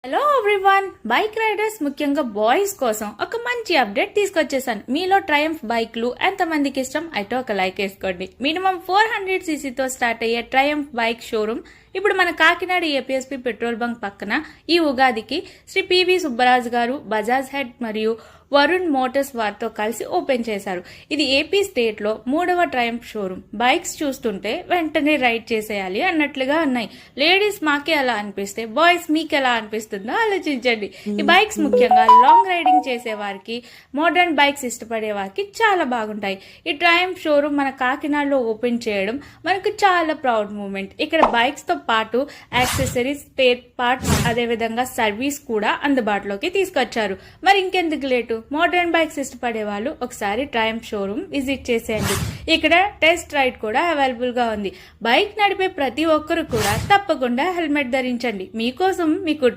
Hello everyone, bike riders ముఖ్యంగా boys కోసం ఒక మంచి అప్డేట్ తీసుకొచ్చేసాను. మీలో ట్రయంఫ్ బైక్లు ఎంతమందికి ఇష్టం అయితే ఒక లైక్ వేసుకోండి. మినిమం 400 సీసీతో స్టార్ట్ అయ్యే ట్రయంఫ్ బైక్ షోరూమ్ ఇప్పుడు మన కాకినాడ ఏపీఎస్పీ పెట్రోల్ బంక్ పక్కన ఈ ఉగాదికి శ్రీ పివి సుబ్బరాజు గారు, బజాజ్ హెడ్ మరియు వరుణ్ మోటార్స్ వారితో కలిసి ఓపెన్ చేశారు. ఇది ఏపీ స్టేట్ లో 3వ ట్రయంఫ్ షోరూమ్. బైక్స్ చూస్తుంటే వెంటనే రైడ్ చేసేయాలి అన్నట్లుగా ఉన్నాయి. లేడీస్ మాకే అలా అనిపిస్తే బాయ్స్ మీకు ఎలా అనిపిస్తుందో ఆలోచించండి. ఈ బైక్స్ ముఖ్యంగా లాంగ్ రైడింగ్ చేసే వారికి, మోడర్న్ బైక్స్ ఇష్టపడే వారికి చాలా బాగుంటాయి. ఈ ట్రయంఫ్ షోరూమ్ మన కాకినాడలో ఓపెన్ చేయడం మనకు చాలా ప్రౌడ్ మూమెంట్. ఇక్కడ బైక్స్ తో పాటు యాక్సెసరీస్, స్పేర్ పార్ట్స్, అదేవిధంగా సర్వీస్ కూడా అందుబాటులోకి తీసుకొచ్చారు. మరి ఇంకెందుకు లేటు, మోడర్న్ బైక్స్ ఇష్టపడే వాళ్ళు ఒకసారి ట్రయంఫ్ షోరూమ్ విజిట్ చేసేయండి. ఇక్కడ టెస్ట్ రైడ్ కూడా అవైలబుల్ గా ఉంది. బైక్ నడిపే ప్రతి ఒక్కరు కూడా తప్పకుండా హెల్మెట్ ధరించండి. మీకోసం, మీ కుటుంబం